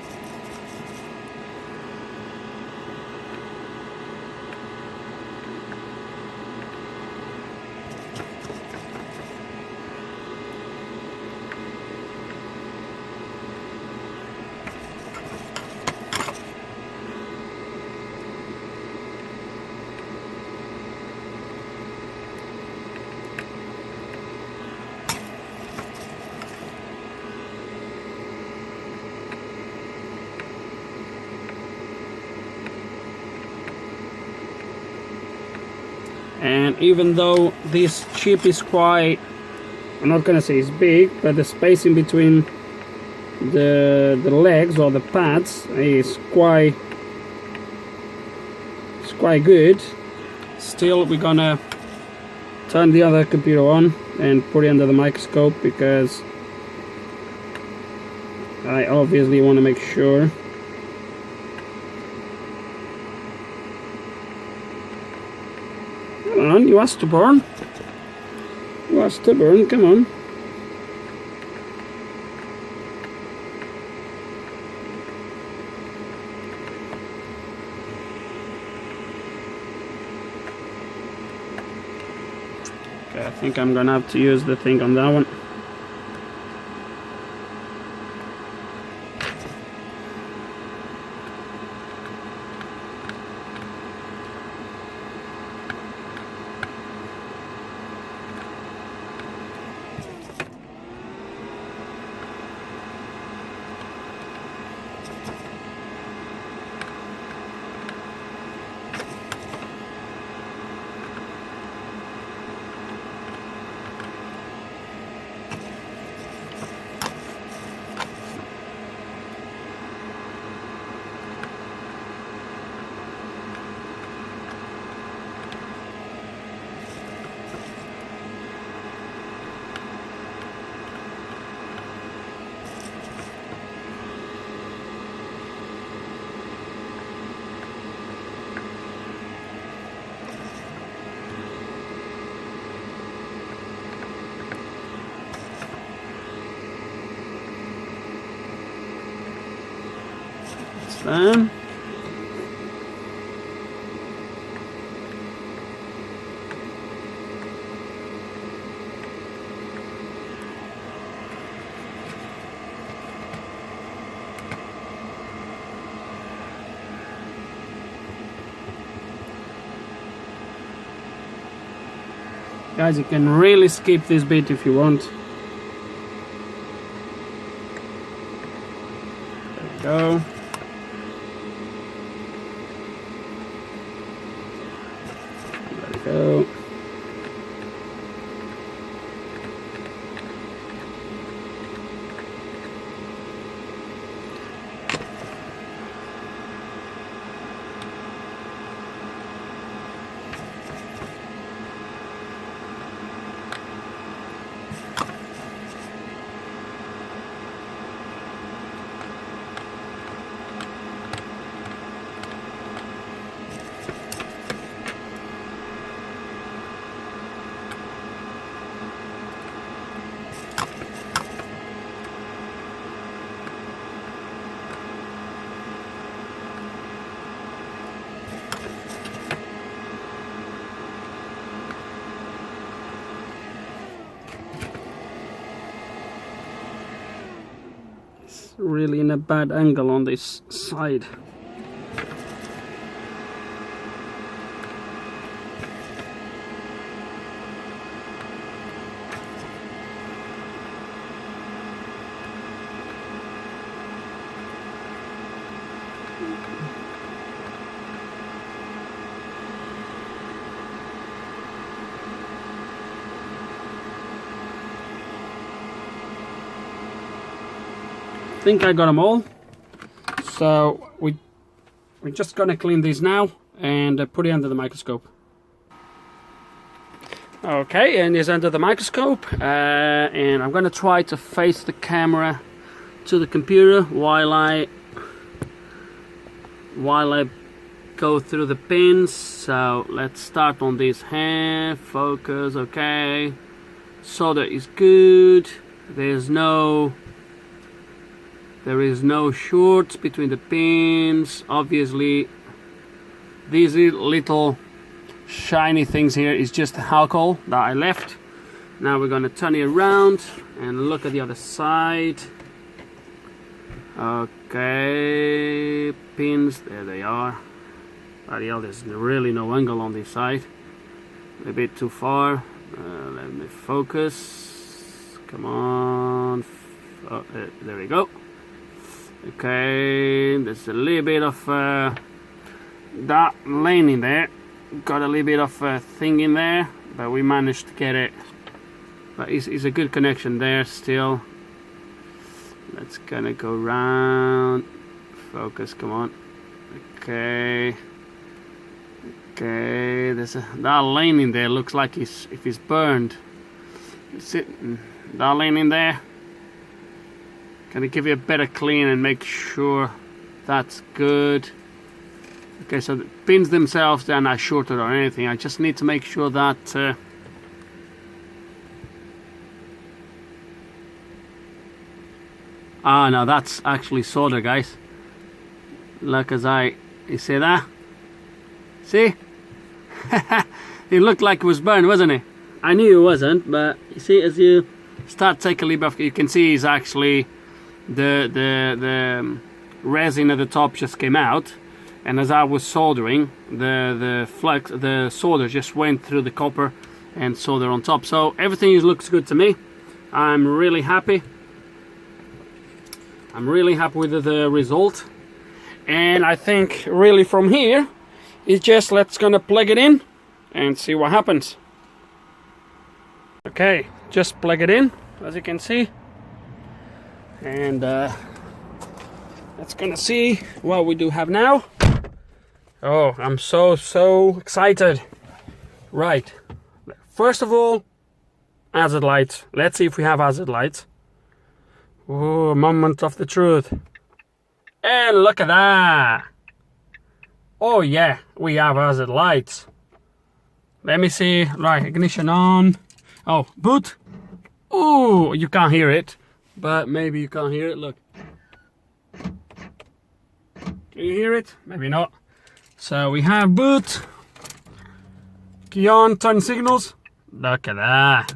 And even though this chip is quite, I'm not gonna say it's big, but the space in between the legs or the pads is quite good. Still, we're gonna turn the other computer on and put it under the microscope because I obviously want to make sure. Come on, you are stubborn. You are stubborn, come on. Okay, I think I'm gonna have to use the thing on that one. Then guys, you can really skip this bit if you want. There we go. Go. really in a bad angle on this side. I think I got them all, so we're just gonna clean these now and put it under the microscope. Okay, and it's under the microscope, and I'm gonna try to face the camera to the computer while I go through the pins. So let's start on this hand. Focus. Okay, solder is good. There is no shorts between the pins. Obviously, these little shiny things here is just the alcohol that I left. Now we're going to turn it around and look at the other side. Okay, pins, there they are. Bloody hell, there's really no angle on this side. A bit too far. Let me focus. Come on. Oh, there we go. Okay, there's a little bit of that lane in there. Got a little bit of thing in there, but we managed to get it. But it's a good connection there still. Let's gonna go round. Focus, come on. Okay. Okay, there's that lane in there. Looks like if it's burned. That lane in there. Gonna give you a better clean and make sure that's good. Okay, so the pins themselves, they're not shorted or anything. I just need to make sure that no, that's actually solder, guys. Look, you see that? See? It looked like it was burned, wasn't it? I knew it wasn't, but you see, as you start taking a little bit off, you can see it's actually the resin at the top just came out, and as I was soldering, the flux, the solder just went through the copper and solder on top. So everything looks good to me. I'm really happy. I'm really happy with the result, and I think really from here it's just let's gonna plug it in and see what happens. Okay, just plug it in, as you can see. And let's gonna see what we do have now. Oh, I'm so excited. Right, first of all, hazard lights. Let's see if we have hazard lights. Oh, moment of the truth. And look at that. Oh yeah, we have hazard lights. Let me see. Right, ignition on. Oh, boot. Oh, you can't hear it. But maybe you can't hear it, look. Can you hear it? Maybe not. So we have boot. Key on, turn signals. Look at that.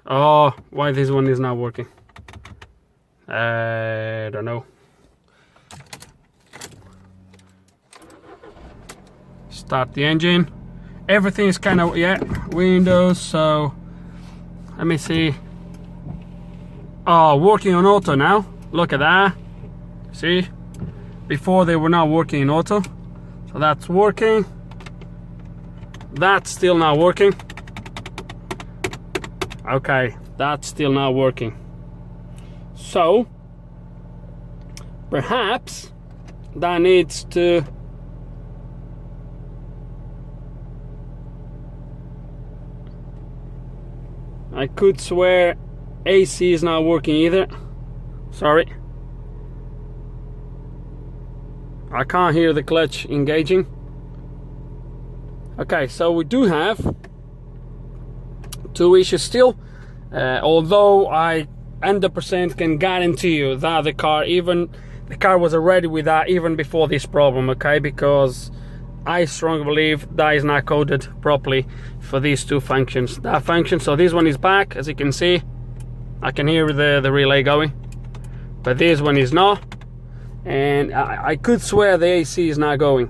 Oh, why this one is not working? I don't know. Start the engine. Everything is kind of, yeah, Windows, so let me see. Oh, working on auto now. Look at that. See? Before they were not working in auto. So that's working. That's still not working. Okay, that's still not working. So, perhaps that needs to I could swear AC is not working either. Sorry. I can't hear the clutch engaging. Okay, so we do have two issues still. Although I 100% can guarantee you that the car was already with that even before this problem, okay? Because I strongly believe that is not coded properly for these two functions. That function, so this one is back, as you can see. I can hear the relay going, but this one is not, and I could swear the AC is not going.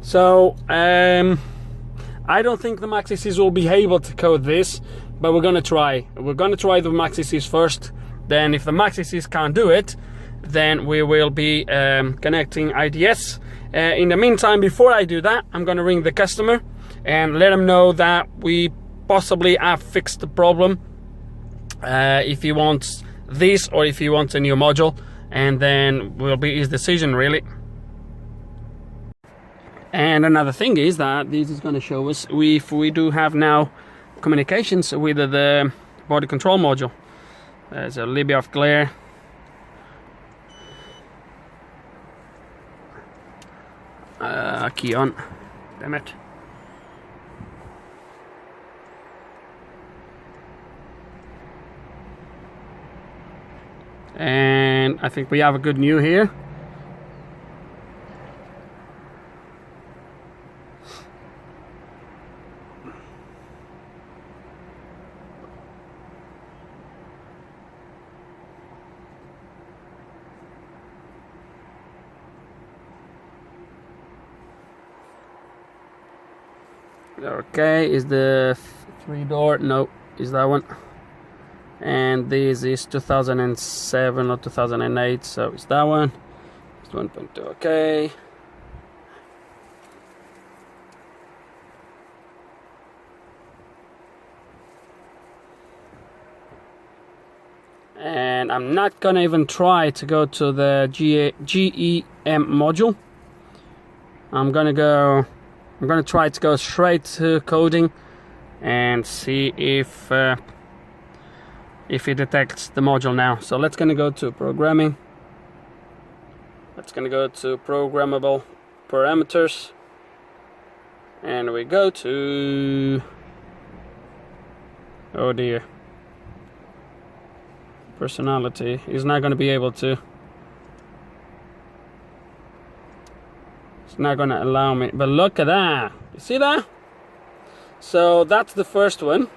So I don't think the MaxxACs will be able to code this, but we're gonna try. We're gonna try the MaxxACs first. Then if the MaxxACs can't do it, then we will be connecting IDS. In the meantime, before I do that, I'm gonna ring the customer and let him know that we possibly have fixed the problem, if he wants this or if he wants a new module, and then will be his decision really. And another thing is that this is going to show us if we do have now communications with the body control module. There's a little bit of glare. Key on. Damn it. And I think we have a good new here. Okay, is the 3-door? No, is that one. And this is 2007 or 2008, so it's that one. It's 1.2, okay. And I'm not gonna even try to go to the GEM module. I'm gonna try to go straight to coding and see if it detects the module now. So let's gonna go to programming. Let's gonna go to programmable parameters, and we go to, oh dear, personality. He's not gonna be able to. It's not gonna allow me, but look at that. You see that? So that's the first one.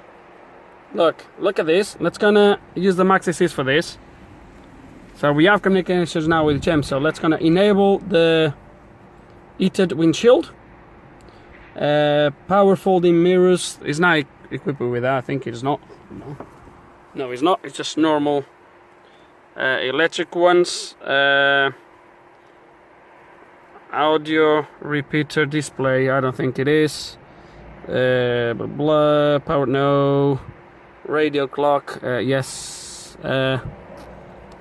Look at this. Let's gonna use the MaxxACs for this. So we have communications now with GEM. So let's gonna enable the heated windshield. Power folding mirrors is not equipped with that. I think it's not. No, it's not. It's just normal electric ones. Audio repeater display, I don't think it is. Blah, blah, power, no. Radio clock, yes.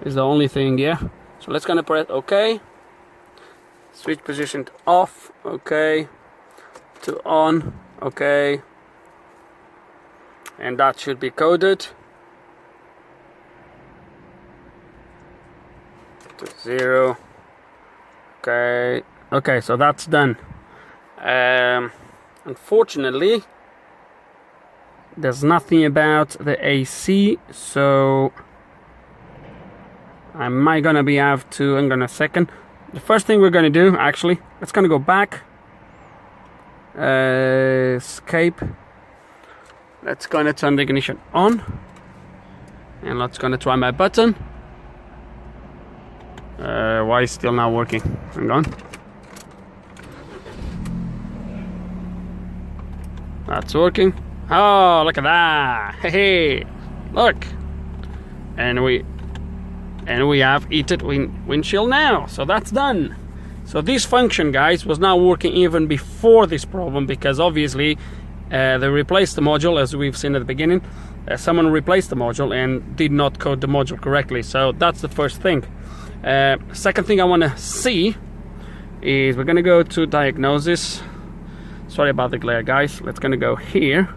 Is the only thing, yeah. So let's gonna press OK. Switch position to off, OK. To on, OK. And that should be coded. To 0. Okay. Okay, so that's done. Unfortunately, there's nothing about the AC, so I might gonna be have to. I'm gonna second. The first thing we're gonna do, actually, let's gonna go back. Escape. Let's gonna turn the ignition on, and let's gonna try my button. Why is still not working? Hang on. That's working. Oh, look at that! Hey, look, and we have heated windshield now. So that's done. So this function, guys, was not working even before this problem, because obviously they replaced the module, as we've seen at the beginning. Someone replaced the module and did not code the module correctly. So that's the first thing. Second thing I want to see is we're gonna go to diagnosis. Sorry about the glare, guys. Let's gonna go here.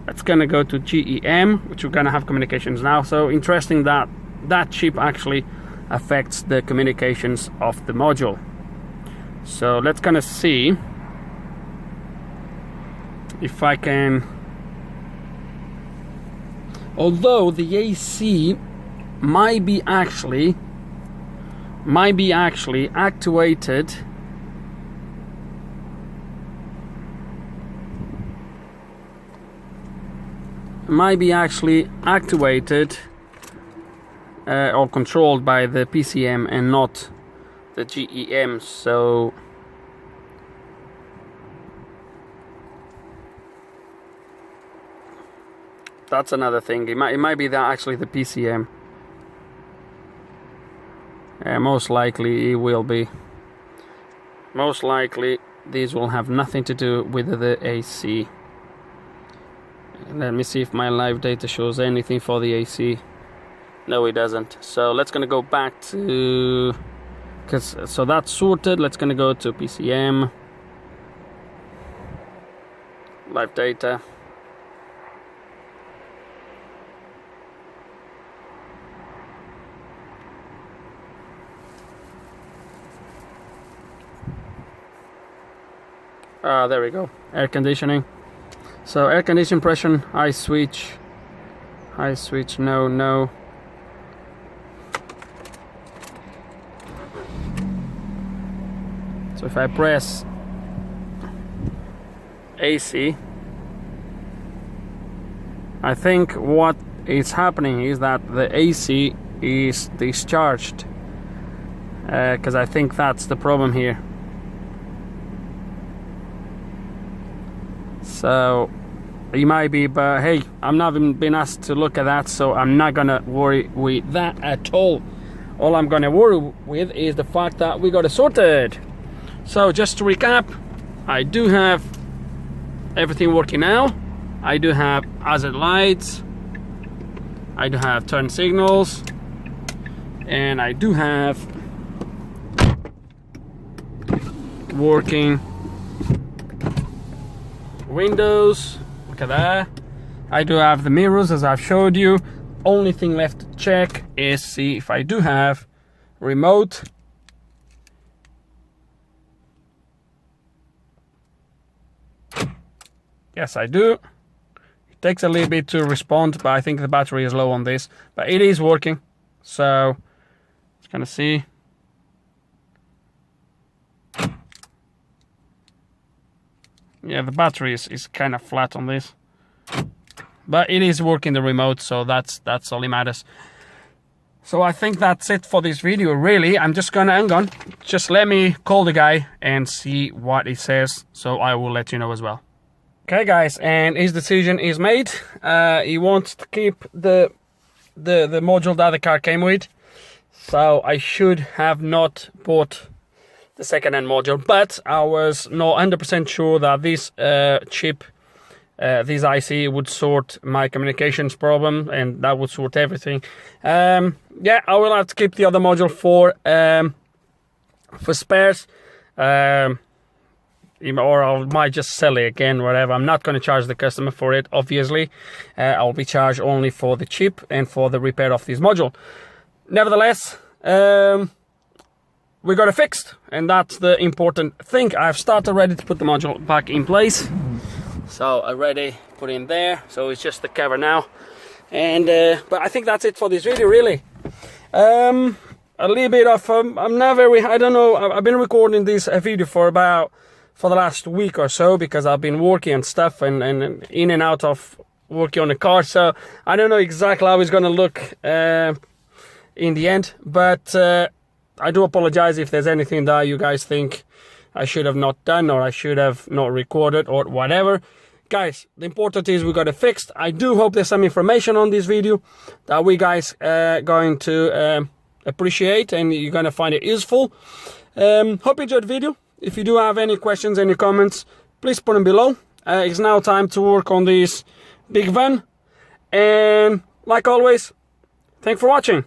Let's gonna go to GEM, which we're gonna have communications now. So interesting that that chip actually affects the communications of the module. So let's gonna see if I can. Although the AC might be actually actuated might be actually activated or controlled by the PCM and not the GEM. So that's another thing. It might be that actually the PCM. Most likely it will be. Most likely these will have nothing to do with the AC. Let me see if my live data shows anything for the AC. No, it doesn't. So let's gonna go back to, so that's sorted. Let's gonna go to PCM, live data. There we go. Air conditioning. So air conditioning pressure, high switch, no, no. So if I press AC, I think what is happening is that the AC is discharged, because I think that's the problem here. So it might be, but hey, I'm not even been asked to look at that, so I'm not gonna worry with that at all. All I'm gonna worry with is the fact that we got it sorted. So just to recap, I do have everything working now. I do have hazard lights, I do have turn signals, and I do have working windows. Look at that. I do have the mirrors as I've showed you. Only thing left to check is see if I do have remote. Yes, I do. It takes a little bit to respond, but I think the battery is low on this, but it is working. So let's kind of see. Yeah, the battery is kind of flat on this, but it is working the remote, so that's all that matters. So I think that's it for this video, really. I'm just gonna hang on. Just let me call the guy and see what he says, so I will let you know as well. Okay, guys, and his decision is made. He wants to keep the module that the car came with, so I should have not bought the second-hand module, but I was not 100% sure that this chip, this IC would sort my communications problem, and that would sort everything. Yeah, I will have to keep the other module for spares, or I might just sell it again, whatever. I'm not going to charge the customer for it, obviously. I'll be charged only for the chip and for the repair of this module. Nevertheless, we got it fixed, and that's the important thing. I've started ready to put the module back in place. So I already put it in there, so it's just the cover now. And but I think that's it for this video, really. A little bit of I'm not very, I don't know, I've been recording this video for the last week or so, because I've been working and stuff, and in and out of working on the car, so I don't know exactly how it's gonna look in the end, but I do apologize if there's anything that you guys think I should have not done, or I should have not recorded, or whatever. Guys, the important is we got it fixed. I do hope there's some information on this video that we guys going to appreciate, and you're going to find it useful. Hope you enjoyed the video. If you do have any questions, any comments, please put them below. It's now time to work on this big van. And like always, thanks for watching.